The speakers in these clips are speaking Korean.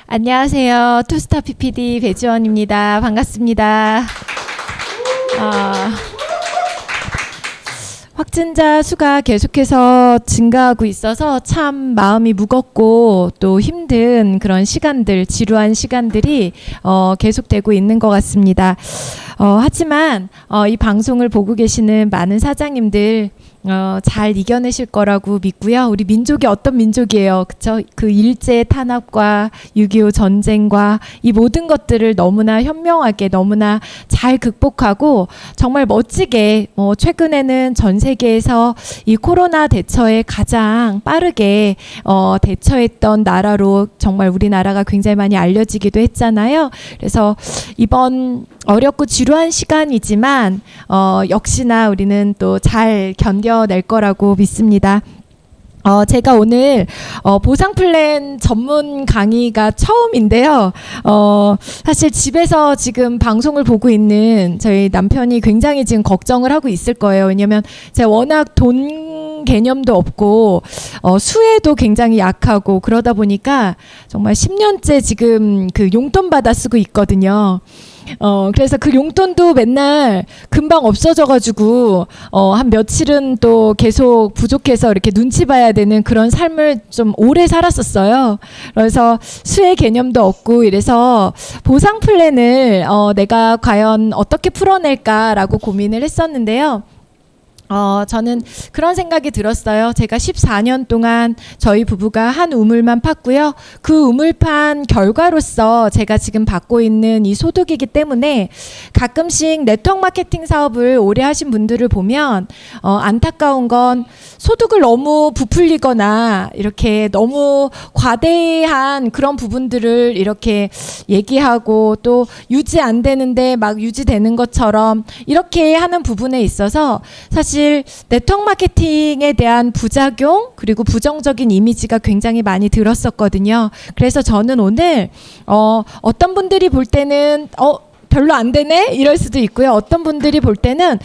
안녕하세요. 투스타 PPD 배지원입니다. 반갑습니다. 확진자 수가 계속해서 증가하고 있어서 참 마음이 무겁고 또 힘든 그런 시간들, 지루한 시간들이 계속되고 있는 것 같습니다. 하지만 이 방송을 보고 계시는 많은 사장님들 잘 이겨내실 거라고 믿고요. 우리 민족이 어떤 민족이에요, 그렇죠? 그 일제 탄압과 6.25 전쟁과 이 모든 것들을 너무나 현명하게, 너무나 잘 극복하고 정말 멋지게 최근에는 전 세계에서 이 코로나 대처에 가장 빠르게 대처했던 나라로 정말 우리나라가 굉장히 많이 알려지기도 했잖아요. 그래서 이번 어렵고 지루한 시간이지만 역시나 우리는 또 잘 견뎌낼 거라고 믿습니다. 제가 오늘 보상 플랜 전문 강의가 처음인데요. 사실 집에서 지금 방송을 보고 있는 저희 남편이 굉장히 지금 걱정을 하고 있을 거예요. 왜냐면 제가 워낙 돈 개념도 없고 수혜도 굉장히 약하고 그러다 보니까 정말 10년째 지금 그 용돈 받아 쓰고 있거든요. 그래서 그 용돈도 맨날 금방 없어져가지고 한 며칠은 또 계속 부족해서 이렇게 눈치 봐야 되는 그런 삶을 좀 오래 살았었어요. 그래서 수혜 개념도 없고 이래서 보상 플랜을 내가 과연 어떻게 풀어낼까라고 고민을 했었는데요. 저는 그런 생각이 들었어요. 제가 14년 동안 저희 부부가 한 우물만 팠고요. 그 우물 판 결과로서 제가 지금 받고 있는 이 소득이기 때문에 가끔씩 네트워크 마케팅 사업을 오래 하신 분들을 보면 안타까운 건 소득을 너무 부풀리거나 이렇게 너무 과대한 그런 부분들을 이렇게 얘기하고 또 유지 안 되는데 막 유지되는 것처럼 이렇게 하는 부분에 있어서 사실 네트워크 마케팅에 대한 부작용 그리고 부정적인 이미지가 굉장히 많이 들었었거든요. 그래서 저는 오늘 어떤 분들이 볼 때는 별로 안 되네? 이럴 수도 있고요. 어떤 분들이 볼 때는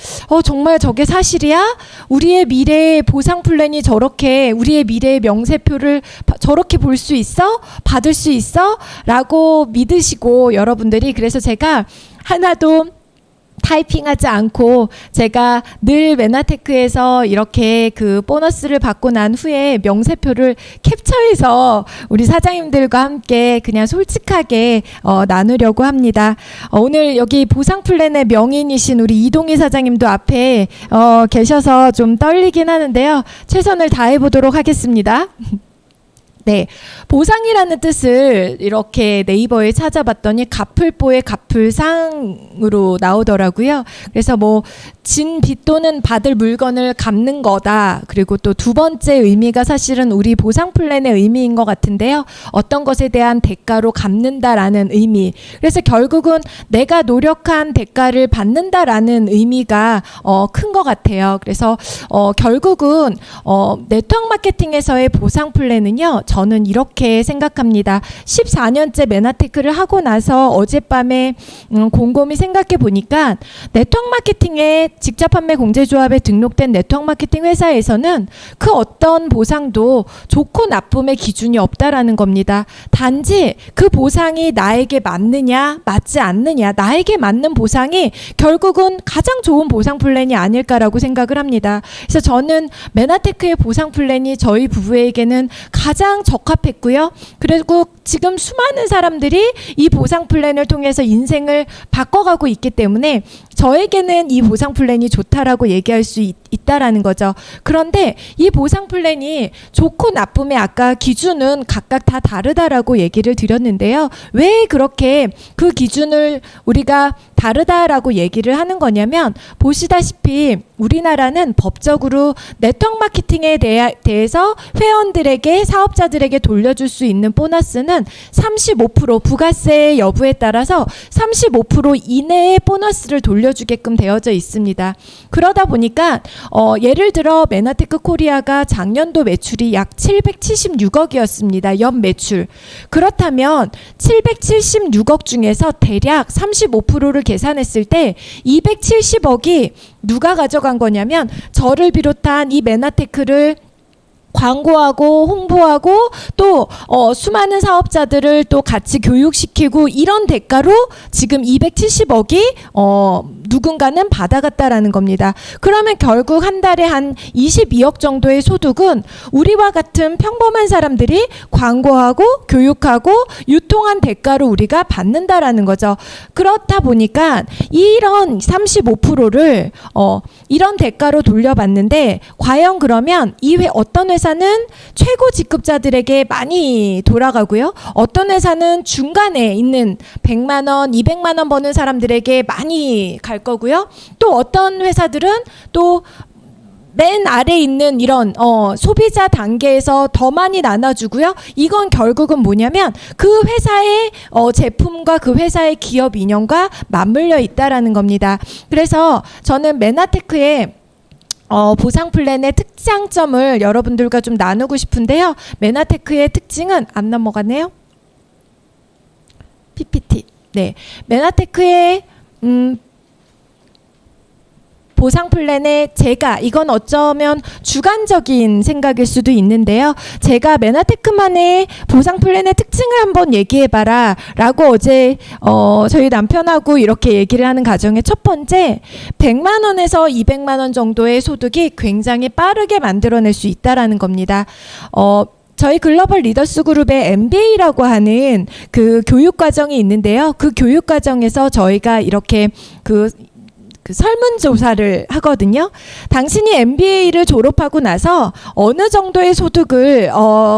정말 저게 사실이야? 우리의 미래의 보상 플랜이 저렇게 우리의 미래의 명세표를 저렇게 볼 수 있어? 받을 수 있어? 라고 믿으시고 여러분들이 그래서 제가 하나도 타이핑하지 않고 제가 늘 메나테크에서 이렇게 그 보너스를 받고 난 후에 명세표를 캡처해서 우리 사장님들과 함께 그냥 솔직하게 나누려고 합니다. 오늘 여기 보상 플랜의 명인이신 우리 이동희 사장님도 앞에 계셔서 좀 떨리긴 하는데요. 최선을 다해 보도록 하겠습니다. 네, 보상이라는 뜻을 이렇게 네이버에 찾아봤더니 갚을보의 갚을상으로 나오더라고요. 그래서 진 빚 또는 받을 물건을 갚는 거다. 그리고 또 두 번째 의미가 사실은 우리 보상 플랜의 의미인 것 같은데요. 어떤 것에 대한 대가로 갚는다라는 의미. 그래서 결국은 내가 노력한 대가를 받는다라는 의미가 큰 것 같아요. 그래서 결국은 네트워크 마케팅에서의 보상 플랜은요. 저는 이렇게 생각합니다. 14년째 메나테크를 하고 나서 어젯밤에 곰곰이 생각해 보니까 네트워크 마케팅에 직접 판매 공제조합에 등록된 네트워크 마케팅 회사에서는 그 어떤 보상도 좋고 나쁨의 기준이 없다라는 겁니다. 단지 그 보상이 나에게 맞느냐 맞지 않느냐 나에게 맞는 보상이 결국은 가장 좋은 보상 플랜이 아닐까라고 생각을 합니다. 그래서 저는 메나테크의 보상 플랜이 저희 부부에게는 가장 적합했고요. 그리고 지금 수많은 사람들이 이 보상 플랜을 통해서 인생을 바꿔가고 있기 때문에 저에게는 이 보상 플랜이 좋다라고 얘기할 수 있다라는 거죠. 그런데 이 보상 플랜이 좋고 나쁨의 아까 기준은 각각 다 다르다라고 얘기를 드렸는데요. 왜 그렇게 그 기준을 우리가 다르다라고 얘기를 하는 거냐면 보시다시피 우리나라는 법적으로 네트워크 마케팅에 대해서 회원들에게 사업자들에게 돌려줄 수 있는 보너스는 보니까는 35% 부가세 여부에 따라서 35% 이내의 보너스를 돌려주게끔 되어져 있습니다. 그러다 보니까 예를 들어 메나테크 코리아가 작년도 매출이 약 776억이었습니다. 연 매출. 그렇다면 776억 중에서 대략 35%를 계산했을 때 270억이 누가 가져간 거냐면 저를 비롯한 이 메나테크를 광고하고 홍보하고 또 수많은 사업자들을 또 같이 교육시키고 이런 대가로 지금 270억이 누군가는 받아갔다라는 겁니다. 그러면 결국 한 달에 한 22억 정도의 소득은 우리와 같은 평범한 사람들이 광고하고 교육하고 유통한 대가로 우리가 받는다라는 거죠. 그렇다 보니까 이런 35%를 이런 대가로 돌려받는데 과연 그러면 어떤 회사는 최고 직급자들에게 많이 돌아가고요. 어떤 회사는 중간에 있는 100만 원, 200만 원 버는 사람들에게 많이 갈 거고요. 또 어떤 회사들은 또 맨 아래 있는 이런 소비자 단계에서 더 많이 나눠주고요. 이건 결국은 뭐냐면 그 회사의 제품과 그 회사의 기업 이념과 맞물려 있다라는 겁니다. 그래서 저는 메나테크의 보상 플랜의 특장점을 여러분들과 좀 나누고 싶은데요. 메나테크의 특징은 안 넘어가네요. PPT. 네, 메나테크의 보상 플랜에 이건 어쩌면 주관적인 생각일 수도 있는데요. 제가 메나테크만의 보상 플랜의 특징을 한번 얘기해봐라 라고 어제 저희 남편하고 이렇게 얘기를 하는 가정의 첫 번째, 100만 원에서 200만 원 정도의 소득이 굉장히 빠르게 만들어낼 수 있다라는 겁니다. 저희 글로벌 리더스 그룹의 MBA라고 하는 그 교육 과정이 있는데요. 그 교육 과정에서 저희가 이렇게 그 설문조사를 하거든요. 당신이 MBA를 졸업하고 나서 어느 정도의 소득을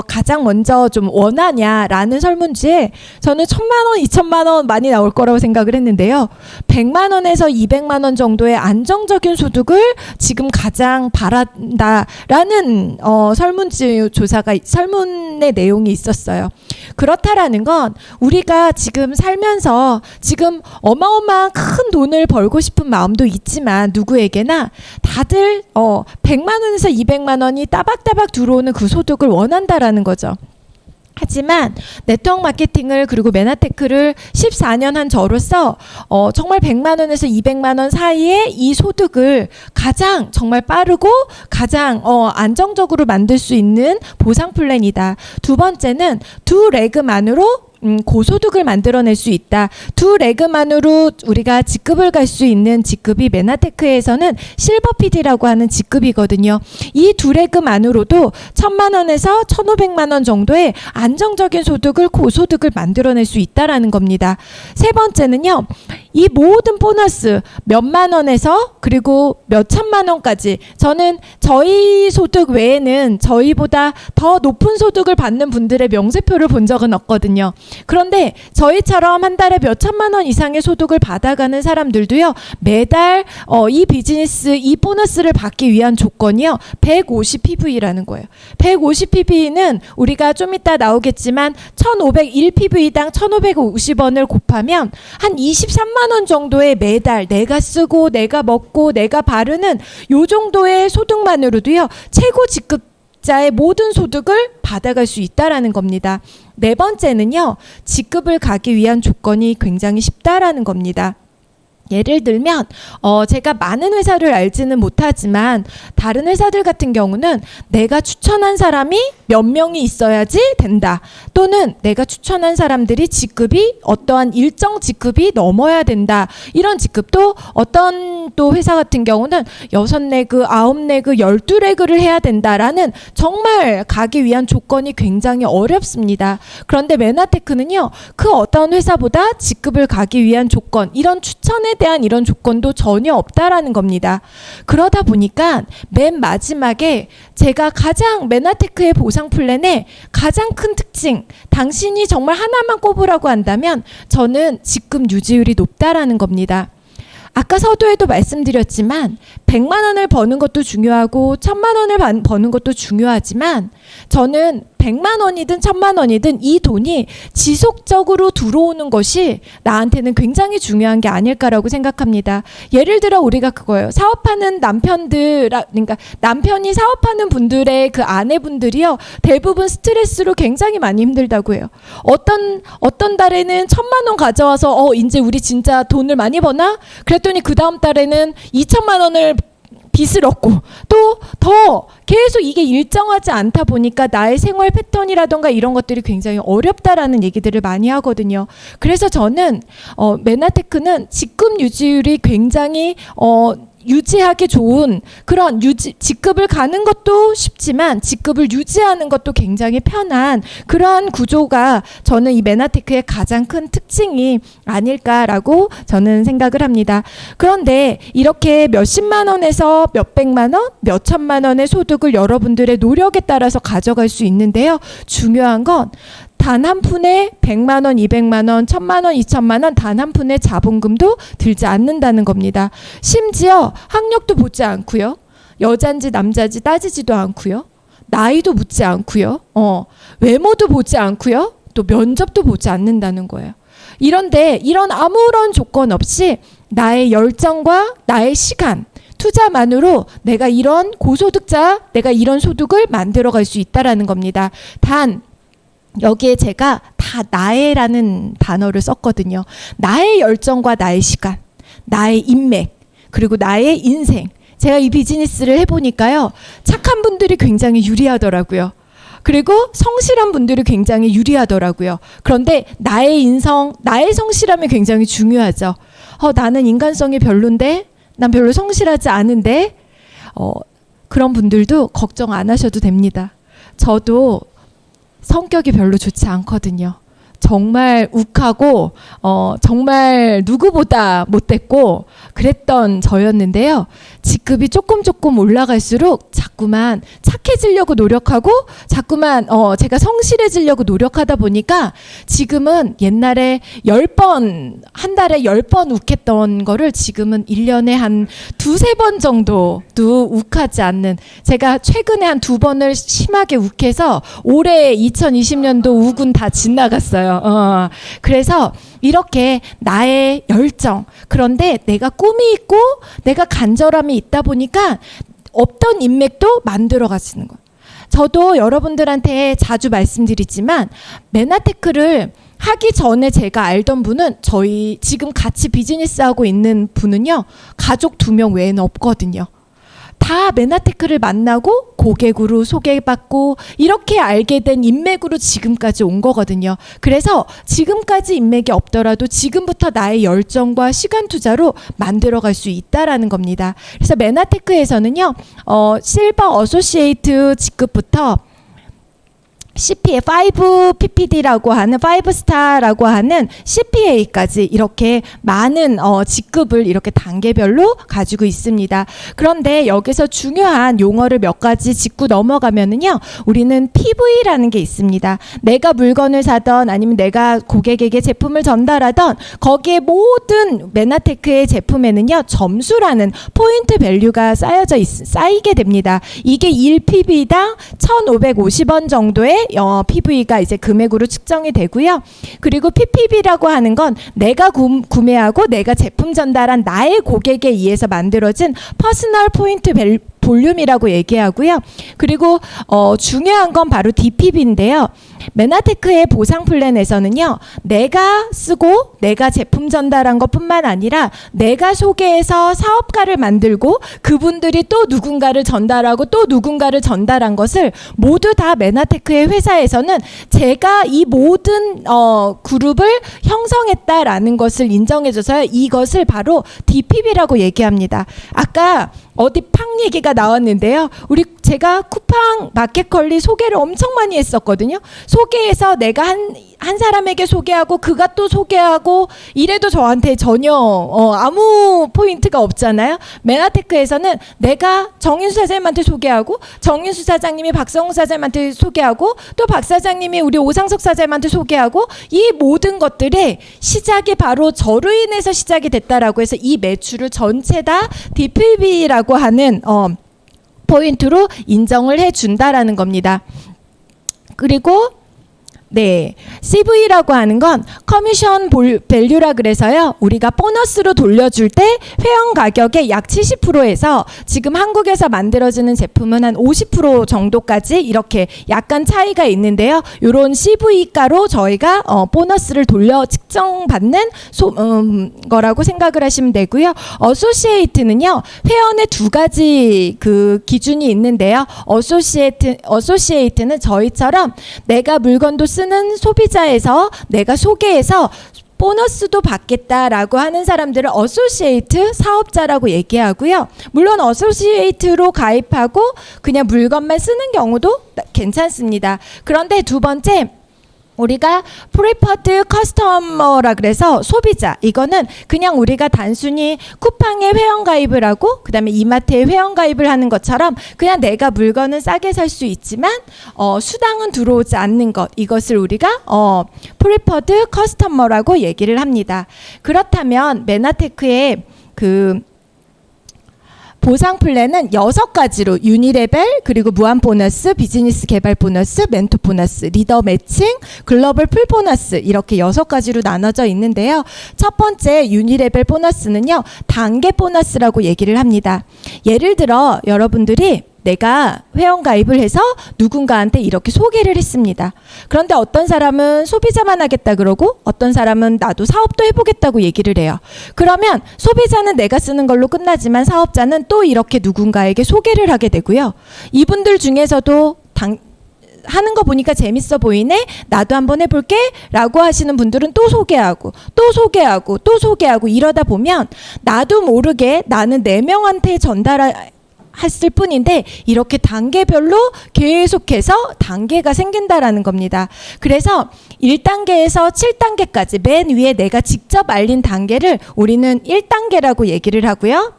가장 먼저 좀 원하냐라는 설문지에 저는 1,000만 원, 2,000만 원 많이 나올 거라고 생각을 했는데요. 100만 원에서 200만 원 정도의 안정적인 소득을 지금 가장 바란다라는 설문의 내용이 있었어요. 그렇다라는 건 우리가 지금 살면서 지금 어마어마한 큰 돈을 벌고 싶은 마음도 있지만 누구에게나 다들 100만 원에서 200만 원이 따박따박 들어오는 그 소득을 원한다라는 거죠. 하지만 네트워크 마케팅을 그리고 메나테크를 14년 한 저로서 정말 100만 원에서 200만 원 사이에 이 소득을 가장 정말 빠르고 가장 안정적으로 만들 수 있는 보상 플랜이다. 두 번째는 두 레그만으로 고소득을 만들어낼 수 있다. 두 레그만으로 우리가 직급을 갈 수 있는 직급이 메나테크에서는 실버 PD라고 하는 직급이거든요. 이 두 레그만으로도 1,000만 원에서 1,500만 원 정도의 안정적인 소득을 고소득을 만들어낼 수 있다라는 겁니다. 세 번째는요. 이 모든 보너스 몇만 원에서 그리고 몇천만 원까지 저는 저희 소득 외에는 저희보다 더 높은 소득을 받는 분들의 명세표를 본 적은 없거든요. 그런데 저희처럼 한 달에 몇천만 원 이상의 소득을 받아가는 사람들도요. 매달 이 비즈니스 이 보너스를 받기 위한 조건이요. 150PV라는 거예요. 150PV는 우리가 좀 이따 나오겠지만 1,501PV당 1,550원을 곱하면 한 23만 원 정도의 매달 내가 쓰고 내가 먹고 내가 바르는 요 정도의 소득만으로도요. 최고 직급자의 모든 소득을 받아갈 수 있다라는 겁니다. 네 번째는요. 직급을 가기 위한 조건이 굉장히 쉽다라는 겁니다. 예를 들면 제가 많은 회사를 알지는 못하지만 다른 회사들 같은 경우는 내가 추천한 사람이 몇 명이 있어야지 된다. 또는 내가 추천한 사람들이 직급이 어떠한 일정 직급이 넘어야 된다. 이런 직급도 어떤 또 회사 같은 경우는 6레그, 9레그, 12레그를 해야 된다라는 정말 가기 위한 조건이 굉장히 어렵습니다. 그런데 메나테크는요. 그 어떤 회사보다 직급을 가기 위한 조건, 이런 추천에 대한 이런 조건도 전혀 없다라는 겁니다. 그러다 보니까 맨 마지막에 제가 가장 메나테크의 보상 플랜의 가장 큰 특징, 당신이 정말 하나만 꼽으라고 한다면 저는 직급 유지율이 높다라는 겁니다. 아까 서두에도 말씀드렸지만 100만 원을 버는 것도 중요하고 1,000만 원을 버는 것도 중요하지만 저는 100만 원이든 1000만 원이든 이 돈이 지속적으로 들어오는 것이 나한테는 굉장히 중요한 게 아닐까라고 생각합니다. 예를 들어 우리가 그거예요. 사업하는 남편들, 그러니까 남편이 사업하는 분들의 그 아내분들이요, 대부분 스트레스로 굉장히 많이 힘들다고 해요. 어떤 달에는 1000만 원 가져와서 이제 우리 진짜 돈을 많이 버나? 그랬더니 그 다음 달에는 2천만 원을 빚을 얻고, 또 더 계속 이게 일정하지 않다 보니까 나의 생활 패턴이라던가 이런 것들이 굉장히 어렵다라는 얘기들을 많이 하거든요. 그래서 저는 메나테크는 직급 유지율이 굉장히 유지하기 좋은 그런 직급을 가는 것도 쉽지만 직급을 유지하는 것도 굉장히 편한 그러한 구조가 저는 이 메나테크의 가장 큰 특징이 아닐까라고 저는 생각을 합니다. 그런데 이렇게 몇십만 원에서 몇백만 원, 몇천만 원의 소득을 여러분들의 노력에 따라서 가져갈 수 있는데요. 중요한 건 단 한 푼에 100만 원, 200만 원, 1000만 원, 2000만 원 단 한 푼의 자본금도 들지 않는다는 겁니다. 심지어 학력도 보지 않고요. 여잔지 남자인지 따지지도 않고요. 나이도 묻지 않고요. 외모도 보지 않고요. 또 면접도 보지 않는다는 거예요. 이런데 이런 아무런 조건 없이 나의 열정과 나의 시간, 투자만으로 내가 이런 고소득자, 내가 이런 소득을 만들어갈 수 있다라는 겁니다. 단 여기에 제가 다 나의라는 단어를 썼거든요. 나의 열정과 나의 시간, 나의 인맥, 그리고 나의 인생. 제가 이 비즈니스를 해보니까요, 착한 분들이 굉장히 유리하더라고요. 그리고 성실한 분들이 굉장히 유리하더라고요. 그런데 나의 인성, 나의 성실함이 굉장히 중요하죠. 나는 인간성이 별론데, 난 별로 성실하지 않은데, 그런 분들도 걱정 안 하셔도 됩니다. 저도 성격이 별로 좋지 않거든요. 정말 욱하고 정말 누구보다 못됐고 그랬던 저였는데요. 직급이 조금 올라갈수록 자꾸만 착해지려고 노력하고 자꾸만 제가 성실해지려고 노력하다 보니까 지금은 옛날에 10번, 한 달에 10번 욱했던 거를 지금은 1년에 한 2-3번 정도도 욱하지 않는, 제가 최근에 한 2번을 심하게 욱해서 올해 2020년도 욱은 다 지나갔어요. 그래서 이렇게 나의 열정, 그런데 내가 꿈이 있고 내가 간절함이 있다 보니까 없던 인맥도 만들어 가시는 거예요. 저도 여러분들한테 자주 말씀드리지만 메나테크를 하기 전에 제가 알던 분은 저희 지금 같이 비즈니스 하고 있는 분은요, 가족 2명 외에는 없거든요. 다 메나테크를 만나고 고객으로 소개받고 이렇게 알게 된 인맥으로 지금까지 온 거거든요. 그래서 지금까지 인맥이 없더라도 지금부터 나의 열정과 시간 투자로 만들어갈 수 있다라는 겁니다. 그래서 메나테크에서는요, 실버 어소시에이트 직급부터 CPA 5 PPD라고 하는 5스타라고 하는 CPA까지 이렇게 많은 직급을 이렇게 단계별로 가지고 있습니다. 그런데 여기서 중요한 용어를 몇 가지 짚고 넘어가면은요, 우리는 PV라는 게 있습니다. 내가 물건을 사던 아니면 내가 고객에게 제품을 전달하던 거기에 모든 메나테크의 제품에는요, 점수라는 포인트 밸류가 쌓이게 됩니다. 이게 1PV당 1,550원 정도의 PV가 이제 금액으로 측정이 되고요. 그리고 PPV라고 하는 건 내가 구매하고 내가 제품 전달한 나의 고객에 의해서 만들어진 퍼스널 포인트 볼륨이라고 얘기하고요. 그리고 중요한 건 바로 DPV인데요. 메나테크의 보상 플랜에서는요, 내가 쓰고 내가 제품 전달한 것뿐만 아니라 내가 소개해서 사업가를 만들고 그분들이 또 누군가를 전달하고 또 누군가를 전달한 것을 모두 다 메나테크의 회사에서는 제가 이 모든 그룹을 형성했다라는 것을 인정해줘서 이것을 바로 DPV라고 얘기합니다. 아까 어디 팡 얘기가 나왔는데요. 제가 쿠팡 마켓컬리 소개를 엄청 많이 했었거든요. 소개해서 내가 한 사람에게 소개하고 그가 또 소개하고 이래도 저한테 전혀 아무 포인트가 없잖아요. 메나테크에서는 내가 정인수 사장님한테 소개하고 정인수 사장님이 박성웅 사장님한테 소개하고 또 박 사장님이 우리 오상석 사장님한테 소개하고 이 모든 것들의 시작이 바로 저로 인해서 시작이 됐다라고 해서 이 매출을 전체 다 DPV라고 하는 포인트로 인정을 해준다라는 겁니다. 그리고 네, CV라고 하는 건 커미션 밸류라 그래서요. 우리가 보너스로 돌려줄 때 회원 가격의 약 70%에서 지금 한국에서 만들어지는 제품은 한 50% 정도까지 이렇게 약간 차이가 있는데요. 이런 CV가로 저희가 보너스를 돌려 측정받는 거라고 생각을 하시면 되고요. 어소시에이트는요. 회원의 두 가지 그 기준이 있는데요. 어소시에이트는 저희처럼 내가 물건도 쓰는 소비자에서 내가 소개해서 보너스도 받겠다라고 하는 사람들을 어소시에이트 사업자라고 얘기하고요. 물론 어소시에이트로 가입하고 그냥 물건만 쓰는 경우도 괜찮습니다. 그런데 두 번째, 우리가 프리퍼드 커스터머라 그래서 소비자, 이거는 그냥 우리가 단순히 쿠팡에 회원가입을 하고 그 다음에 이마트에 회원가입을 하는 것처럼 그냥 내가 물건은 싸게 살 수 있지만 수당은 들어오지 않는 것, 이것을 우리가 프리퍼드 커스터머라고 얘기를 합니다. 그렇다면 메나테크의 그 보상 플랜은 6가지로 유니레벨, 그리고 무한 보너스, 비즈니스 개발 보너스, 멘토 보너스, 리더 매칭, 글로벌 풀 보너스, 이렇게 6가지로 나눠져 있는데요. 첫 번째 유니레벨 보너스는요, 단계 보너스라고 얘기를 합니다. 예를 들어 여러분들이 내가 회원 가입을 해서 누군가한테 이렇게 소개를 했습니다. 그런데 어떤 사람은 소비자만 하겠다 그러고 어떤 사람은 나도 사업도 해보겠다고 얘기를 해요. 그러면 소비자는 내가 쓰는 걸로 끝나지만 사업자는 또 이렇게 누군가에게 소개를 하게 되고요. 이분들 중에서도 하는 거 보니까 재밌어 보이네, 나도 한번 해볼게 라고 하시는 분들은 또 소개하고 또 소개하고 또 소개하고, 이러다 보면 나도 모르게 나는 4명한테 했을 뿐인데 이렇게 단계별로 계속해서 단계가 생긴다라는 겁니다. 그래서 1단계에서 7단계까지 맨 위에 내가 직접 알린 단계를 우리는 1단계라고 얘기를 하고요.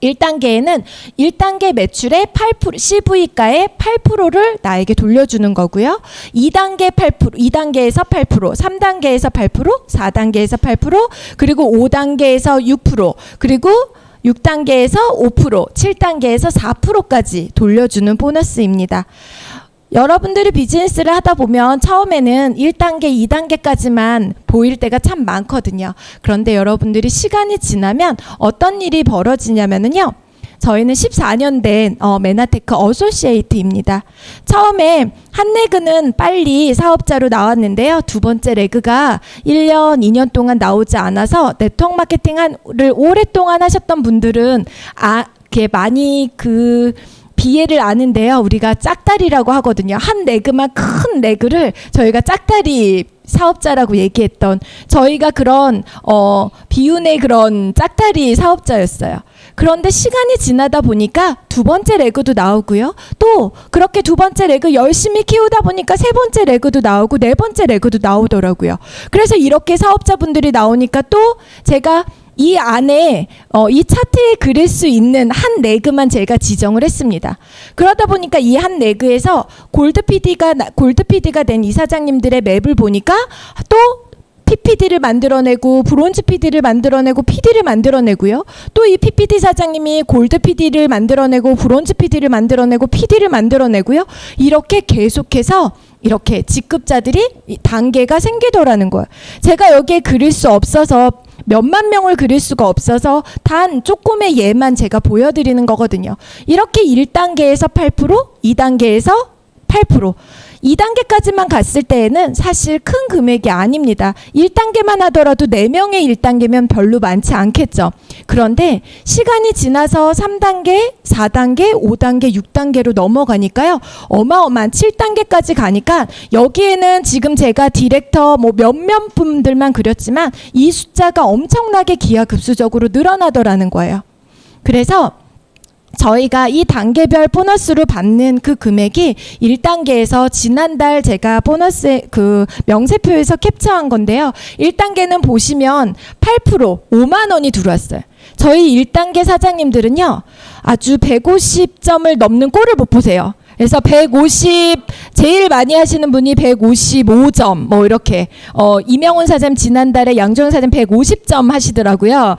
1단계에는 1단계 매출의 8%, CV가의 8%를 나에게 돌려주는 거고요. 2단계 8%, 2단계에서 8%, 3단계에서 8%, 4단계에서 8%, 그리고 5단계에서 6%, 그리고 6단계에서 5%, 7단계에서 4%까지 돌려주는 보너스입니다. 여러분들이 비즈니스를 하다 보면 처음에는 1단계, 2단계까지만 보일 때가 참 많거든요. 그런데 여러분들이 시간이 지나면 어떤 일이 벌어지냐면요. 저희는 14년 된 메나테크 어소시에이트입니다. 처음에 한 레그는 빨리 사업자로 나왔는데요. 두 번째 레그가 1년, 2년 동안 나오지 않아서 네트워크 마케팅을 오랫동안 하셨던 분들은 이렇게 많이 그 비애를 아는데요. 우리가 짝다리라고 하거든요. 한 레그만 큰 레그를 저희가 짝다리 사업자라고 얘기했던, 저희가 그런 비운의 그런 짝다리 사업자였어요. 그런데 시간이 지나다 보니까 두 번째 레그도 나오고요. 또 그렇게 두 번째 레그 열심히 키우다 보니까 세 번째 레그도 나오고 네 번째 레그도 나오더라고요. 그래서 이렇게 사업자분들이 나오니까 또 제가 이 안에 이 차트에 그릴 수 있는 한 레그만 제가 지정을 했습니다. 그러다 보니까 이 한 레그에서 골드 PD가 된 이사장님들의 맵을 보니까 또 PPD를 만들어내고 브론즈 PD를 만들어내고 PD를 만들어내고요. 또 이 PPD 사장님이 골드 PD를 만들어내고 브론즈 PD를 만들어내고 PD를 만들어내고요. 이렇게 계속해서 이렇게 직급자들이 단계가 생기더라는 거예요. 제가 여기에 그릴 수 없어서 몇만 명을 그릴 수가 없어서 단 조금의 예만 제가 보여드리는 거거든요. 이렇게 1단계에서 8%, 2단계에서 8%, 2단계까지만 갔을 때에는 사실 큰 금액이 아닙니다. 1단계만 하더라도 4명의 1단계면 별로 많지 않겠죠. 그런데 시간이 지나서 3단계, 4단계, 5단계, 6단계로 넘어가니까요. 어마어마한 7단계까지 가니까 여기에는 지금 제가 디렉터 몇몇 분들만 그렸지만 이 숫자가 엄청나게 기하급수적으로 늘어나더라는 거예요. 그래서 저희가 이 단계별 보너스로 받는 그 금액이 1단계에서 지난달 제가 보너스 그 명세표에서 캡처한 건데요. 1단계는 보시면 8%, 5만 원이 들어왔어요. 저희 1단계 사장님들은요. 아주 150점을 넘는 꼴을 못 보세요. 그래서 150 제일 많이 하시는 분이 155점 뭐 이렇게 이명훈 사장 지난달에 양정현 사장 150점 하시더라고요.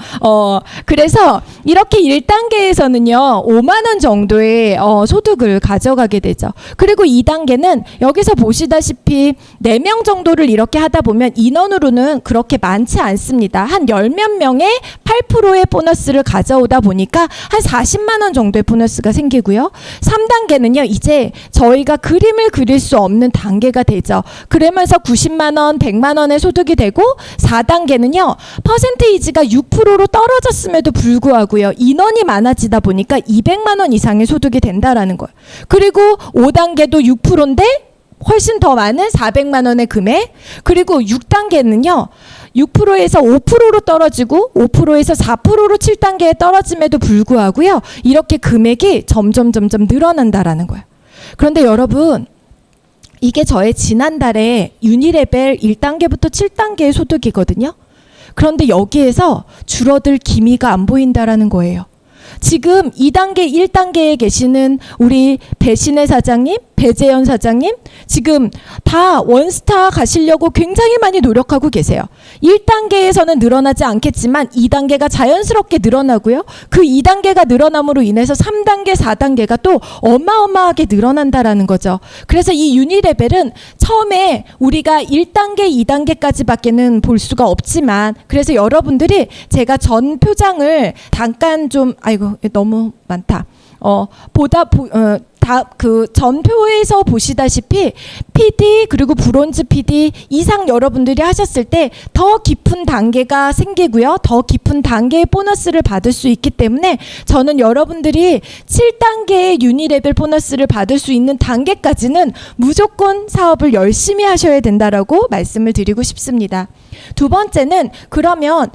그래서 이렇게 1단계에서는요 5만 원 정도의 소득을 가져가게 되죠. 그리고 2단계는 여기서 보시다시피 4명 정도를 이렇게 하다 보면 인원으로는 그렇게 많지 않습니다. 한 10몇 명의 8%의 보너스를 가져오다 보니까 한 40만 원 정도의 보너스가 생기고요. 3단계는요 이제 저희가 그림을 그릴 수 없는 단계가 되죠. 그러면서 90만 원, 100만 원의 소득이 되고 4단계는요. 퍼센테이지가 6%로 떨어졌음에도 불구하고요. 인원이 많아지다 보니까 200만 원 이상의 소득이 된다라는 거예요. 그리고 5단계도 6%인데 훨씬 더 많은 400만 원의 금액. 그리고 6단계는요. 6%에서 5%로 떨어지고 5%에서 4%로 7단계에 떨어짐에도 불구하고요. 이렇게 금액이 점점 늘어난다라는 거예요. 그런데 여러분 이게 저의 지난달에 유니레벨 1단계부터 7단계의 소득이거든요. 그런데 여기에서 줄어들 기미가 안 보인다라는 거예요. 지금 2단계, 1단계에 계시는 우리 배신혜 사장님, 배재현 사장님 지금 다 원스타 가시려고 굉장히 많이 노력하고 계세요. 1단계에서는 늘어나지 않겠지만 2단계가 자연스럽게 늘어나고요. 그 2단계가 늘어남으로 인해서 3단계, 4단계가 또 어마어마하게 늘어난다라는 거죠. 그래서 이 유니레벨은 처음에 우리가 1단계, 2단계까지밖에는 볼 수가 없지만 그래서 여러분들이 제가 전 표장을 잠깐 좀 아이고 너무 많다. 그 전표에서 보시다시피 PD 그리고 브론즈 PD 이상 여러분들이 하셨을 때 더 깊은 단계가 생기고요. 더 깊은 단계의 보너스를 받을 수 있기 때문에 저는 여러분들이 7단계의 유니레벨 보너스를 받을 수 있는 단계까지는 무조건 사업을 열심히 하셔야 된다라고 말씀을 드리고 싶습니다. 두 번째는 그러면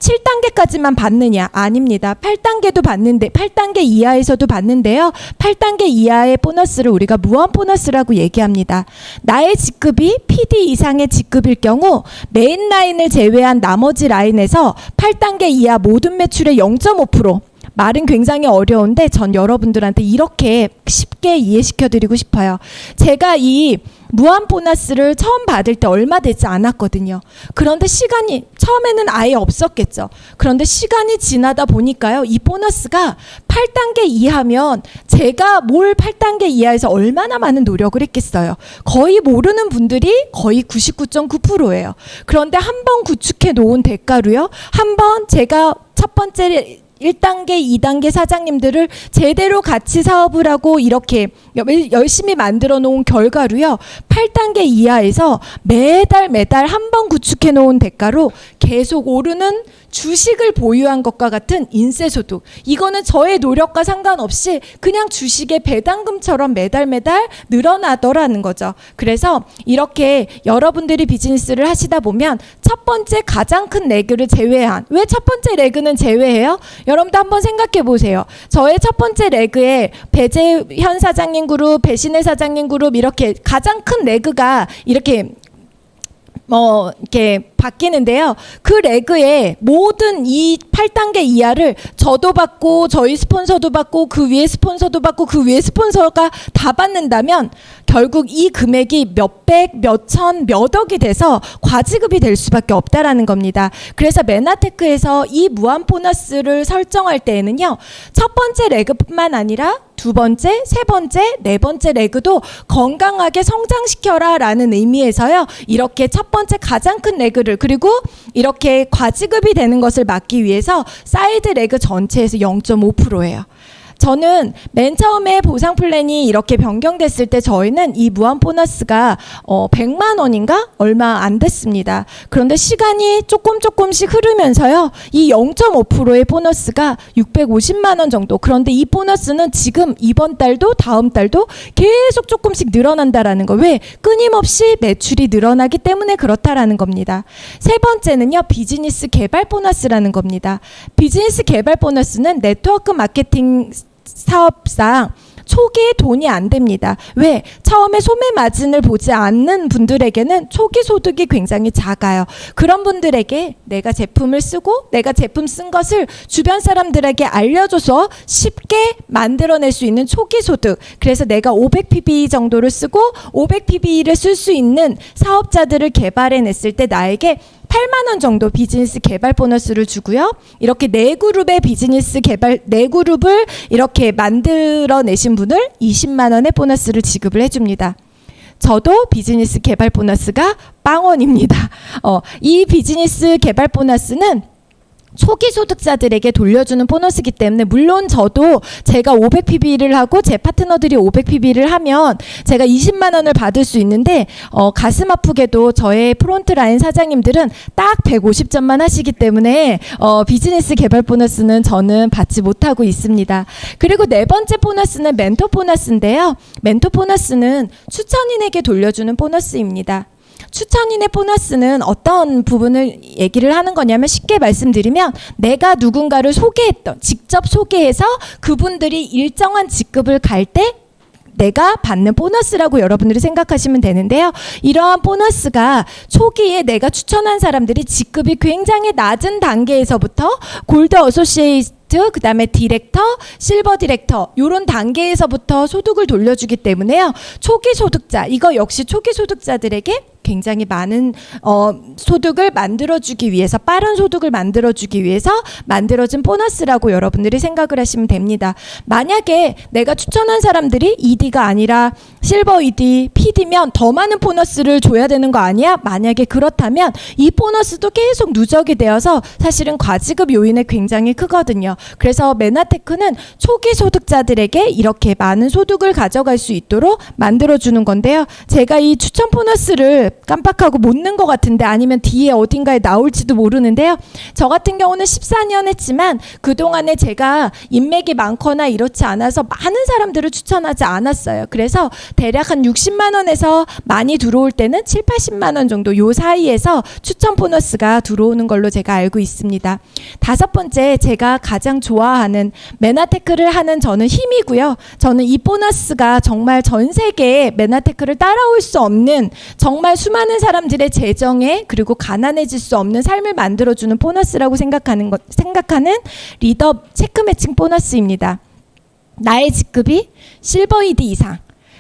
7단계까지만 받느냐? 아닙니다. 8단계도 받는데 8단계 이하에서도 받는데요. 8단계 이하의 보너스를 우리가 무한 보너스라고 얘기합니다. 나의 직급이 PD 이상의 직급일 경우 메인 라인을 제외한 나머지 라인에서 8단계 이하 모든 매출의 0.5% 말은 굉장히 어려운데 전 여러분들한테 이렇게 쉽게 이해시켜 드리고 싶어요. 제가 이 무한 보너스를 처음 받을 때 얼마 되지 않았거든요. 그런데 시간이 처음에는 아예 없었겠죠. 그런데 시간이 지나다 보니까요. 이 보너스가 8단계 이하면 제가 뭘 8단계 이하에서 얼마나 많은 노력을 했겠어요. 거의 모르는 분들이 거의 99.9%예요. 그런데 한 번 구축해 놓은 대가로요. 한 번 제가 첫 번째 1단계, 2단계 사장님들을 제대로 같이 사업을 하고 이렇게 열심히 만들어 놓은 결과로요. 8단계 이하에서 매달 한 번 구축해 놓은 대가로 계속 오르는 주식을 보유한 것과 같은 인세소득. 이거는 저의 노력과 상관없이 그냥 주식의 배당금처럼 매달 늘어나더라는 거죠. 그래서 이렇게 여러분들이 비즈니스를 하시다 보면 첫 번째 가장 큰 레그를 제외한 왜 첫 번째 레그는 제외해요? 여러분도 한번 생각해 보세요. 저의 첫 번째 레그에 배재현 사장님 그룹, 배신혜 사장님 그룹 이렇게 가장 큰 레그가 이렇게 이렇게 바뀌는데요. 그 레그에 모든 이 8단계 이하를 저도 받고 저희 스폰서도 받고 그 위에 스폰서도 받고 그 위에 스폰서가 다 받는다면 결국 이 금액이 몇백, 몇천, 몇억이 돼서 과지급이 될 수밖에 없다라는 겁니다. 그래서 메나테크에서 이 무한 보너스를 설정할 때에는요. 첫 번째 레그뿐만 아니라 두 번째, 세 번째, 네 번째 레그도 건강하게 성장시켜라 라는 의미에서요. 이렇게 첫 번째 가장 큰 레그를 그리고 이렇게 과지급이 되는 것을 막기 위해서 사이드 레그 전체에서 0.5%예요. 저는 맨 처음에 보상 플랜이 이렇게 변경됐을 때 저희는 이 무한 보너스가 100만 원인가? 얼마 안 됐습니다. 그런데 시간이 조금씩 흐르면서요. 이 0.5%의 보너스가 650만 원 정도. 그런데 이 보너스는 지금 이번 달도 다음 달도 계속 조금씩 늘어난다라는 거. 왜? 끊임없이 매출이 늘어나기 때문에 그렇다라는 겁니다. 세 번째는요. 비즈니스 개발 보너스라는 겁니다. 비즈니스 개발 보너스는 네트워크 마케팅 사업상 초기에 돈이 안 됩니다. 왜? 처음에 소매 마진을 보지 않는 분들에게는 초기 소득이 굉장히 작아요. 그런 분들에게 내가 제품을 쓰고 내가 제품 쓴 것을 주변 사람들에게 알려줘서 쉽게 만들어낼 수 있는 초기 소득. 그래서 내가 500pb 정도를 쓰고 500pb를 쓸 수 있는 사업자들을 개발해냈을 때 나에게 8만 원 정도 비즈니스 개발 보너스를 주고요. 이렇게 네 그룹의 비즈니스 개발, 네 그룹을 이렇게 만들어내신 분을 20만 원의 보너스를 지급을 해줍니다. 저도 비즈니스 개발 보너스가 빵원입니다. 이 비즈니스 개발 보너스는 초기 소득자들에게 돌려주는 보너스이기 때문에 물론 저도 제가 500pb를 하고 제 파트너들이 500pb를 하면 제가 20만 원을 받을 수 있는데 가슴 아프게도 저의 프론트라인 사장님들은 딱 150점만 하시기 때문에 비즈니스 개발 보너스는 저는 받지 못하고 있습니다. 그리고 네 번째 보너스는 멘토 보너스인데요. 멘토 보너스는 추천인에게 돌려주는 보너스입니다. 추천인의 보너스는 어떤 부분을 얘기를 하는 거냐면 쉽게 말씀드리면 내가 누군가를 직접 소개해서 그분들이 일정한 직급을 갈 때 내가 받는 보너스라고 여러분들이 생각하시면 되는데요. 이러한 보너스가 초기에 내가 추천한 사람들이 직급이 굉장히 낮은 단계에서부터 골드 어소시에이트, 그 다음에 디렉터, 실버 디렉터 이런 단계에서부터 소득을 돌려주기 때문에요. 초기 소득자, 이거 역시 초기 소득자들에게 굉장히 많은 소득을 만들어주기 위해서, 빠른 소득을 만들어주기 위해서 만들어진 보너스라고 여러분들이 생각을 하시면 됩니다. 만약에 내가 추천한 사람들이 ED가 아니라 실버 ED, PD면 더 많은 보너스를 줘야 되는 거 아니야? 만약에 그렇다면 이 보너스도 계속 누적이 되어서 사실은 과지급 요인이 굉장히 크거든요. 그래서 메나테크는 초기 소득자들에게 이렇게 많은 소득을 가져갈 수 있도록 만들어주는 건데요. 제가 이 추천 보너스를 깜빡하고 못 넣은 것 같은데 아니면 뒤에 어딘가에 나올지도 모르는데요. 저 같은 경우는 14년 했지만 그동안에 제가 인맥이 많거나 이렇지 않아서 많은 사람들을 추천하지 않았어요. 그래서 대략 한 60만 원에서 많이 들어올 때는 7, 80만 원 정도 요 사이에서 추천 보너스가 들어오는 걸로 제가 알고 있습니다. 다섯 번째, 제가 가장 좋아하는 메나테크를 하는 저는 힘이고요. 저는 이 보너스가 정말 전 세계에 메나테크를 따라올 수 없는 정말 수많은 사람들의 재정에 그리고 가난해질 수 없는 삶을 만들어주는 보너스라고 생각하는 리더 체크 매칭 보너스입니다. 나의 직급이 실버 ED 이상,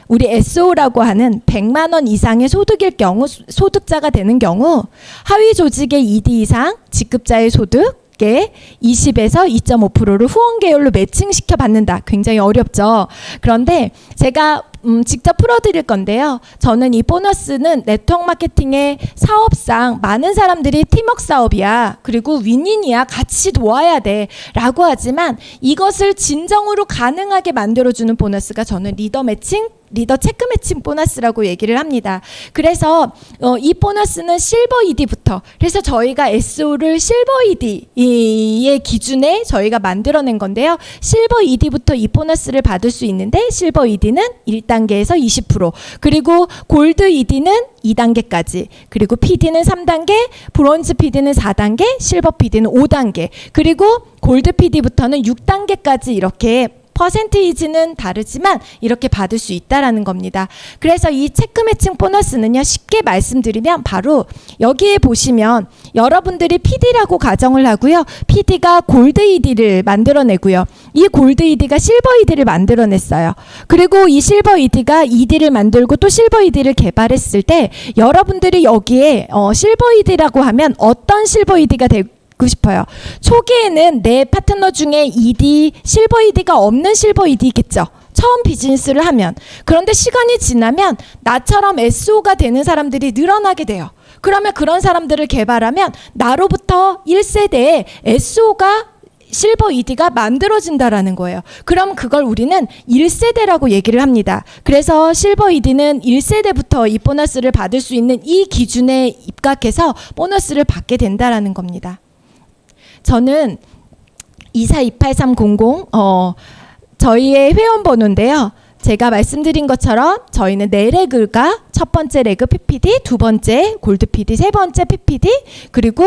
우리 SO라고 하는 100만 원 이상의 소득일 경우, 소득자가 되는 경우 하위 조직의 ED 이상 직급자의 소득 20에서 2.5%를 후원 계열로 매칭시켜 받는다. 굉장히 어렵죠. 그런데 제가 직접 풀어드릴 건데요. 저는 이 보너스는 네트워크 마케팅의 사업상 많은 사람들이 팀워크 사업이야. 그리고 윈윈이야. 같이 도와야 돼. 라고 하지만 이것을 진정으로 가능하게 만들어주는 보너스가 저는 리더 체크 매칭 보너스라고 얘기를 합니다. 그래서 이 보너스는 실버 ED부터, 그래서 저희가 SO를 실버 ED의 기준에 저희가 만들어낸 건데요. 실버 ED부터 이 보너스를 받을 수 있는데 실버 ED는 1단계에서 20%, 그리고 골드 ED는 2단계까지, 그리고 PD는 3단계, 브론즈 PD는 4단계, 실버 PD는 5단계, 그리고 골드 PD부터는 6단계까지 이렇게 퍼센테이지는 다르지만 이렇게 받을 수 있다라는 겁니다. 그래서 이 체크 매칭 보너스는요, 쉽게 말씀드리면 바로 여기에 보시면 여러분들이 PD라고 가정을 하고요. PD가 골드 ED를 만들어내고요. 이 골드 ED가 실버 ED를 만들어냈어요. 그리고 이 실버 ED가 ED를 만들고 또 실버 ED를 개발했을 때 여러분들이 여기에 실버 ED라고 하면 어떤 실버 ED가 되고 싶어요. 초기에는 내 파트너 중에 ED, 실버 ED가 없는 실버 ED겠죠. 처음 비즈니스를 하면. 그런데 시간이 지나면 나처럼 SO가 되는 사람들이 늘어나게 돼요. 그러면 그런 사람들을 개발하면 나로부터 1세대에 SO가 실버 ED가 만들어진다라는 거예요. 그럼 그걸 우리는 1세대라고 얘기를 합니다. 그래서 실버 ED는 1세대부터 이 보너스를 받을 수 있는 이 기준에 입각해서 보너스를 받게 된다라는 겁니다. 저는 24283000 저희의 회원 번호인데요. 제가 말씀드린 것처럼 저희는 네 레그가 첫 번째 레그 PPD, 두 번째 골드 PD, 세 번째 PPD, 그리고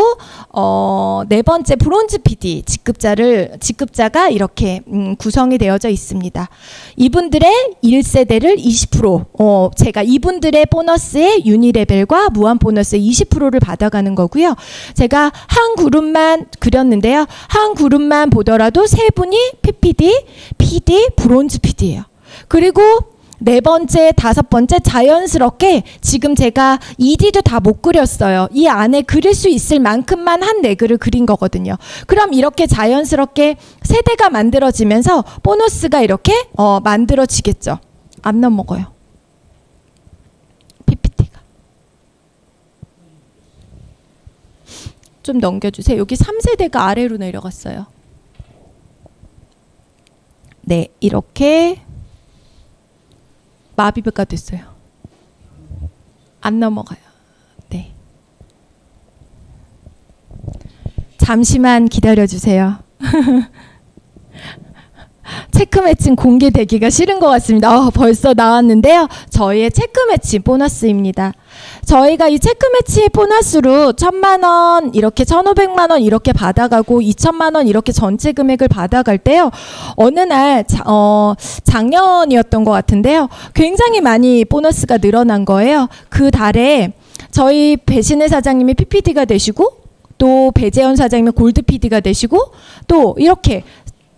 네 번째 브론즈 PD 직급자가 이렇게 구성이 되어져 있습니다. 이분들의 1세대를 20%, 제가 이분들의 보너스의 유니레벨과 무한 보너스의 20%를 받아가는 거고요. 제가 한 그룹만 그렸는데요. 한 그룹만 보더라도 세 분이 PPD, PD, 브론즈 PD예요. 그리고 네 번째, 다섯 번째 자연스럽게 지금 제가 ED도 다 못 그렸어요. 이 안에 그릴 수 있을 만큼만 한 레그를 그린 거거든요. 그럼 이렇게 자연스럽게 세대가 만들어지면서 보너스가 이렇게 만들어지겠죠. 안 넘어가요. PPT가. 좀 넘겨주세요. 여기 3세대가 아래로 내려갔어요. 네, 이렇게 마비가 됐어요. 안 넘어가요. 네. 잠시만 기다려주세요. 체크 매칭 공개되기가 싫은 것 같습니다. 벌써 나왔는데요. 저희의 체크 매치 보너스입니다. 저희가 이 체크 매치 보너스로 1,000만 원, 이렇게 1,500만 원 이렇게 받아가고 2,000만 원 이렇게 전체 금액을 받아갈 때요. 어느 날 작년이었던 것 같은데요. 굉장히 많이 보너스가 늘어난 거예요. 그 달에 저희 배신혜 사장님이 PPD가 되시고 또 배재현 사장님이 골드 PD가 되시고 또 이렇게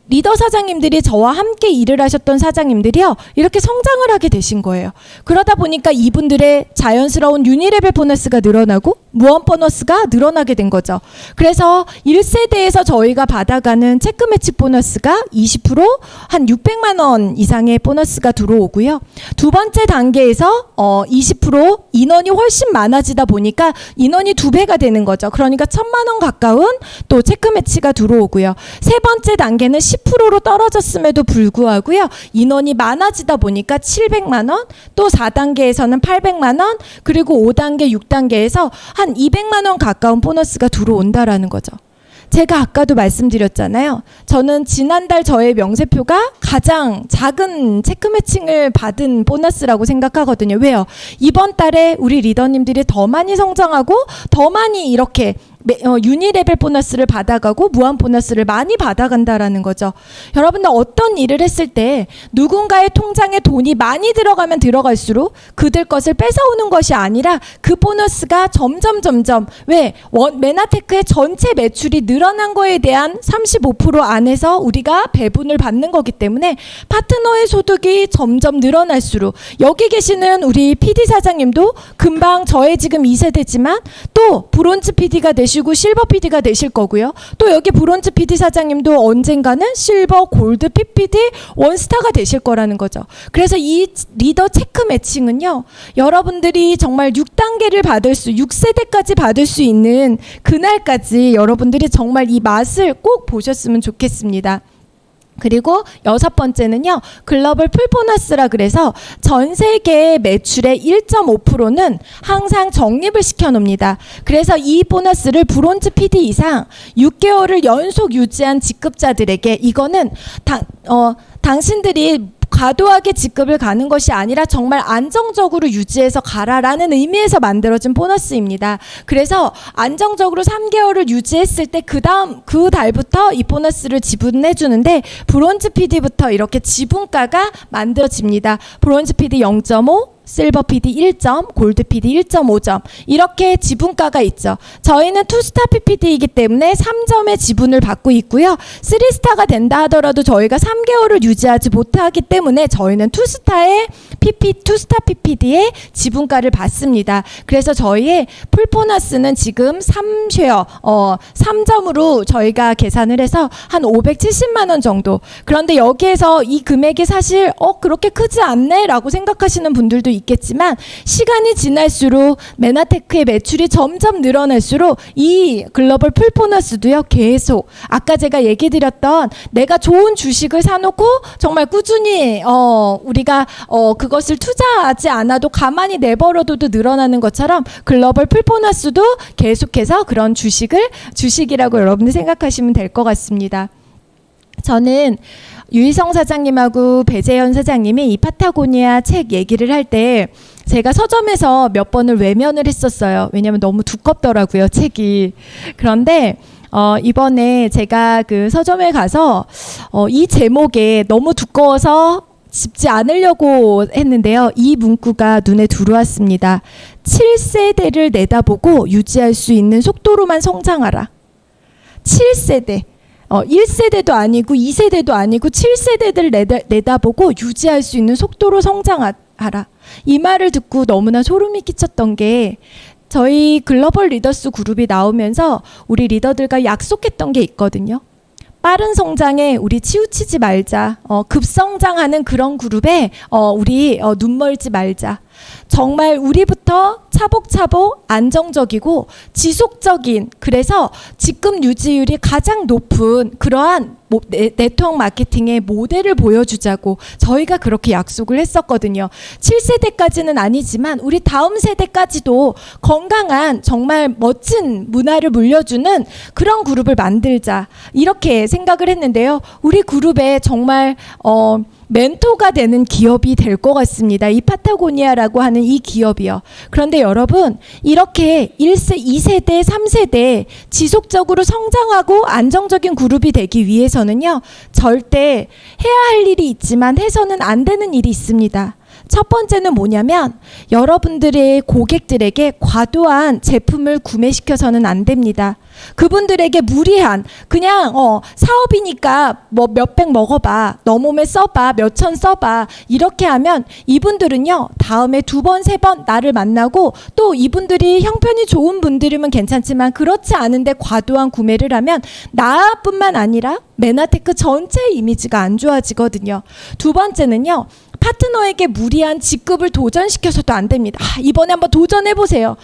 리더 사장님들이 저와 함께 일을 하셨던 사장님들이요. 이렇게 성장을 하게 되신 거예요. 그러다 보니까 이분들의 자연스러운 유니레벨 보너스가 늘어나고 무한 보너스가 늘어나게 된 거죠. 그래서 1세대에서 저희가 받아가는 체크 매치 보너스가 20% 한 600만 원 이상의 보너스가 들어오고요. 두 번째 단계에서 20% 인원이 훨씬 많아지다 보니까 인원이 2배가 되는 거죠. 그러니까 1,000만 원 가까운 또 체크 매치가 들어오고요. 세 번째 단계는 10%로 떨어졌음에도 불구하고요. 인원이 많아지다 보니까 700만 원, 또 4단계에서는 800만 원, 그리고 5단계, 6단계에서 한 200만 원 가까운 보너스가 들어온다라는 거죠. 제가 아까도 말씀드렸잖아요. 저는 지난달 저의 명세표가 가장 작은 체크 매칭을 받은 보너스라고 생각하거든요. 왜요? 이번 달에 우리 리더님들이 더 많이 성장하고 더 많이 이렇게 유니레벨 보너스를 받아가고 무한 보너스를 많이 받아간다라는 거죠. 여러분들 어떤 일을 했을 때 누군가의 통장에 돈이 많이 들어가면 들어갈수록 그들 것을 뺏어오는 것이 아니라 그 보너스가 점점 왜 메나테크의 전체 매출이 늘어난 거에 대한 35% 안에서 우리가 배분을 받는 거기 때문에 파트너의 소득이 점점 늘어날수록 여기 계시는 우리 PD 사장님도 금방 저의 지금 2세대지만 또 브론즈 PD가 되시고 실버 PD가 되실 거고요. 또 여기 브론즈 PD 사장님도 언젠가는 실버, 골드, PPD, 원스타가 되실 거라는 거죠. 그래서 이 리더 체크 매칭은요. 여러분들이 정말 6세대까지 받을 수 있는 그날까지 여러분들이 정말 이 맛을 꼭 보셨으면 좋겠습니다. 그리고 여섯 번째는요. 글로벌 풀 보너스라 그래서 전 세계 매출의 1.5%는 항상 적립을 시켜 놓습니다. 그래서 이 보너스를 브론즈 PD 이상 6개월을 연속 유지한 직급자들에게 이거는 당신들이 과도하게 직급을 가는 것이 아니라 정말 안정적으로 유지해서 가라라는 의미에서 만들어진 보너스입니다. 그래서 안정적으로 3개월을 유지했을 때 그 달부터 이 보너스를 지분해 주는데 브론즈 PD부터 이렇게 지분가가 만들어집니다. 브론즈 PD 0.5, 실버 PD 1점, 골드 PD 1.5점 이렇게 지분가가 있죠. 저희는 2스타 PPD이기 때문에 3점의 지분을 받고 있고요. 3스타가 된다 하더라도 저희가 3개월을 유지하지 못하기 때문에 저희는 2스타 PPD의 지분가를 받습니다. 그래서 저희의 풀보너스는 지금 3점으로 저희가 계산을 해서 한 570만 원 정도. 그런데 여기에서 이 금액이 사실 그렇게 크지 않네 라고 생각하시는 분들도 있겠지만 시간이 지날수록 메나테크의 매출이 점점 늘어날수록 이 글로벌 풀보너스도요 계속 아까 제가 얘기 드렸던 내가 좋은 주식을 사놓고 정말 꾸준히 우리가 그것을 투자하지 않아도 가만히 내버려둬도 늘어나는 것처럼 글로벌 풀보너스도 계속해서 그런 주식이라고 여러분들 생각하시면 될 것 같습니다. 저는 유희성 사장님하고 배재현 사장님이 이 파타고니아 책 얘기를 할 때 제가 서점에서 몇 번을 외면을 했었어요. 왜냐하면 너무 두껍더라고요, 책이. 그런데 이번에 제가 그 서점에 가서 이 제목에 너무 두꺼워서 짚지 않으려고 했는데요. 이 문구가 눈에 들어왔습니다. 7세대를 내다보고 유지할 수 있는 속도로만 성장하라. 7세대. 1세대도 아니고 2세대도 아니고 7세대를 내다보고 유지할 수 있는 속도로 성장하라. 이 말을 듣고 너무나 소름이 끼쳤던 게 저희 글로벌 리더스 그룹이 나오면서 우리 리더들과 약속했던 게 있거든요. 빠른 성장에 우리 치우치지 말자. 급성장하는 그런 그룹에 우리 눈멀지 말자. 정말 우리부터 차곡차곡 안정적이고 지속적인, 그래서 직급 유지율이 가장 높은 그러한 네트워크 마케팅의 모델을 보여주자고 저희가 그렇게 약속을 했었거든요. 7세대까지는 아니지만 우리 다음 세대까지도 건강한 정말 멋진 문화를 물려주는 그런 그룹을 만들자, 이렇게 생각을 했는데요. 우리 그룹에 정말 멘토가 되는 기업이 될 것 같습니다. 이 파타고니아라고 하는 이 기업이요. 그런데 여러분, 이렇게 1세, 2세대, 3세대 지속적으로 성장하고 안정적인 그룹이 되기 위해서는요, 절대 해야 할 일이 있지만 해서는 안 되는 일이 있습니다. 첫 번째는 뭐냐면 여러분들의 고객들에게 과도한 제품을 구매시켜서는 안 됩니다. 그분들에게 무리한, 그냥 사업이니까 뭐 몇백 먹어봐, 너 몸에 써봐, 몇천 써봐, 이렇게 하면 이분들은요 다음에 두 번, 세 번 나를 만나고, 또 이분들이 형편이 좋은 분들이면 괜찮지만 그렇지 않은데 과도한 구매를 하면 나뿐만 아니라 메나테크 전체의 이미지가 안 좋아지거든요. 두 번째는요, 파트너에게 무리한 직급을 도전시켜서도 안 됩니다. 이번에 한번 도전해보세요.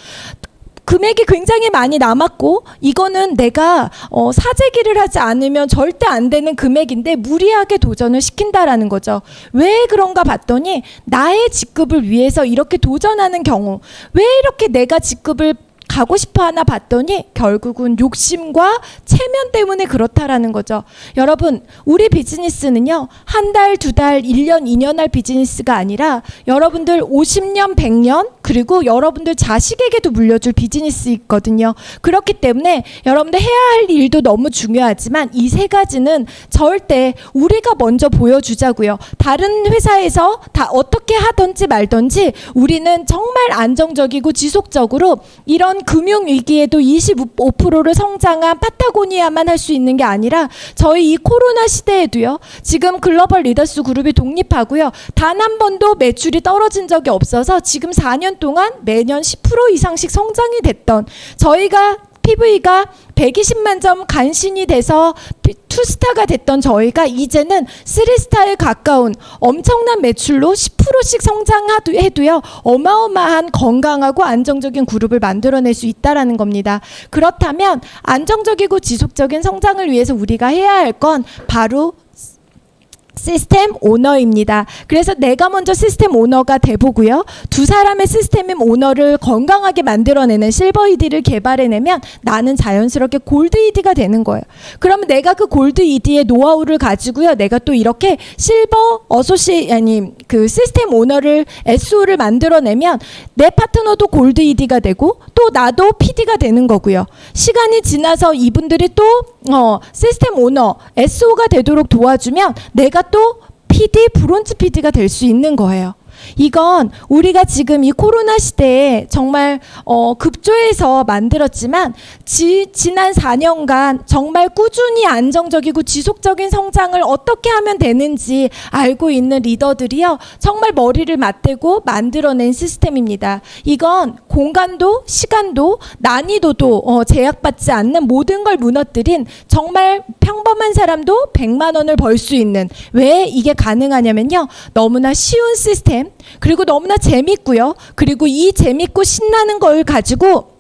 금액이 굉장히 많이 남았고 이거는 내가 사재기를 하지 않으면 절대 안 되는 금액인데 무리하게 도전을 시킨다라는 거죠. 왜 그런가 봤더니 나의 직급을 위해서 이렇게 도전하는 경우, 왜 이렇게 내가 직급을 가고 싶어 하나 봤더니 결국은 욕심과 체면 때문에 그렇다라는 거죠. 여러분, 우리 비즈니스는요, 한 달, 두 달, 1년, 2년 할 비즈니스가 아니라 여러분들 50년, 100년, 그리고 여러분들 자식에게도 물려줄 비즈니스 있거든요. 그렇기 때문에 여러분들 해야 할 일도 너무 중요하지만 이 세 가지는 절대 우리가 먼저 보여주자고요. 다른 회사에서 다 어떻게 하든지 말든지 우리는 정말 안정적이고 지속적으로 이런 금융위기에도 25%를 성장한 파타고니아만 할 수 있는 게 아니라 저희 이 코로나 시대에도요, 지금 글로벌 리더스 그룹이 독립하고요, 단 한 번도 매출이 떨어진 적이 없어서 지금 4년 동안 매년 10% 이상씩 성장이 됐던, 저희가 PV가 120만 점 간신히 돼서 2스타가 됐던 저희가 이제는 3스타에 가까운 엄청난 매출로 10%씩 성장해도요 어마어마한 건강하고 안정적인 그룹을 만들어낼 수 있다라는 겁니다. 그렇다면 안정적이고 지속적인 성장을 위해서 우리가 해야 할 건 바로 시스템 오너입니다. 그래서 내가 먼저 시스템 오너가 돼보고요, 두 사람의 시스템 오너를 건강하게 만들어내는 실버 ED를 개발해내면 나는 자연스럽게 골드 ED가 되는 거예요. 그러면 내가 그 골드 ED의 노하우를 가지고요, 내가 또 이렇게 실버 그 시스템 오너를 SO를 만들어내면 내 파트너도 골드 ED가 되고 또 나도 PD가 되는 거고요. 시간이 지나서 이분들이 또 시스템 오너, SO가 되도록 도와주면 내가 또 PD, 브론즈 PD가 될 수 있는 거예요. 이건 우리가 지금 이 코로나 시대에 정말 급조해서 만들었지만 지난 4년간 정말 꾸준히 안정적이고 지속적인 성장을 어떻게 하면 되는지 알고 있는 리더들이요, 정말 머리를 맞대고 만들어낸 시스템입니다. 이건 공간도 시간도 난이도도 제약받지 않는 모든 걸 무너뜨린 정말 평범한 사람도 100만 원을 벌 수 있는, 왜 이게 가능하냐면요, 너무나 쉬운 시스템, 그리고 너무나 재밌고요, 그리고 이 재밌고 신나는 걸 가지고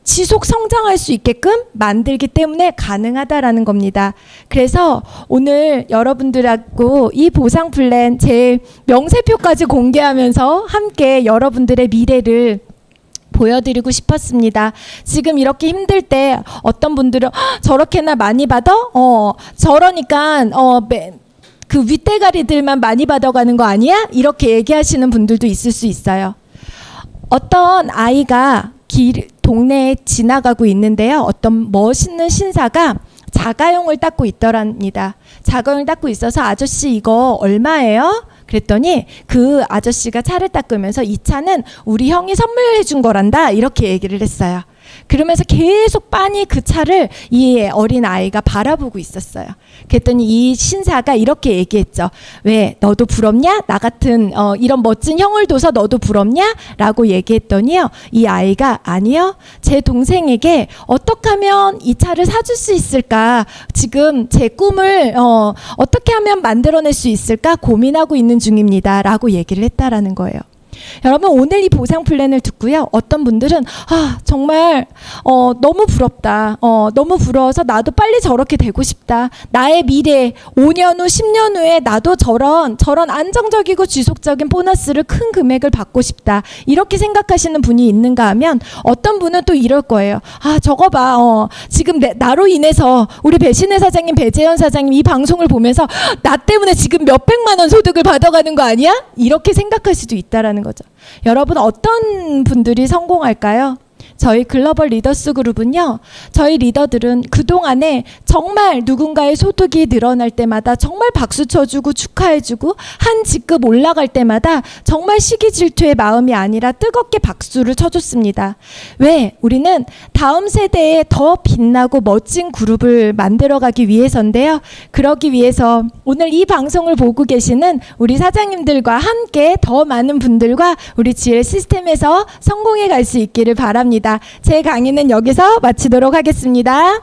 지속 성장할 수 있게끔 만들기 때문에 가능하다라는 겁니다. 그래서 오늘 여러분들하고 이 보상 플랜 제 명세표까지 공개하면서 함께 여러분들의 미래를 보여드리고 싶었습니다. 지금 이렇게 힘들 때 어떤 분들은 저렇게나 많이 받아? 저러니까 그 윗대가리들만 많이 받아가는 거 아니야? 이렇게 얘기하시는 분들도 있을 수 있어요. 어떤 아이가 동네에 지나가고 있는데요. 어떤 멋있는 신사가 자가용을 닦고 있더랍니다. 자가용을 닦고 있어서 아저씨 이거 얼마예요? 그랬더니 그 아저씨가 차를 닦으면서 이 차는 우리 형이 선물해 준 거란다 이렇게 얘기를 했어요. 그러면서 계속 빤히 그 차를 이 어린 아이가 바라보고 있었어요. 그랬더니 이 신사가 이렇게 얘기했죠. 왜 너도 부럽냐? 나 같은 이런 멋진 형을 둬서 너도 부럽냐? 라고 얘기했더니요. 이 아이가 아니요. 제 동생에게 어떻게 하면 이 차를 사줄 수 있을까? 지금 제 꿈을 어떻게 하면 만들어낼 수 있을까? 고민하고 있는 중입니다. 라고 얘기를 했다라는 거예요. 여러분 오늘 이 보상 플랜을 듣고요. 어떤 분들은 정말 너무 부럽다. 너무 부러워서 나도 빨리 저렇게 되고 싶다. 나의 미래 5년 후 10년 후에 나도 저런 안정적이고 지속적인 보너스를 큰 금액을 받고 싶다. 이렇게 생각하시는 분이 있는가 하면 어떤 분은 또 이럴 거예요. 저거 봐. 지금 나로 인해서 우리 배신혜 사장님, 배재현 사장님 이 방송을 보면서 나 때문에 지금 몇백만 원 소득을 받아가는 거 아니야? 이렇게 생각할 수도 있다라는 거죠. 여러분 어떤 분들이 성공할까요? 저희 글로벌 리더스 그룹은요. 저희 리더들은 그동안에 정말 누군가의 소득이 늘어날 때마다 정말 박수 쳐주고 축하해주고 한 직급 올라갈 때마다 정말 시기 질투의 마음이 아니라 뜨겁게 박수를 쳐줬습니다. 왜? 우리는 다음 세대에 더 빛나고 멋진 그룹을 만들어가기 위해서인데요. 그러기 위해서 오늘 이 방송을 보고 계시는 우리 사장님들과 함께 더 많은 분들과 우리 GL 시스템에서 성공해 갈 수 있기를 바랍니다. 제 강의는 여기서 마치도록 하겠습니다.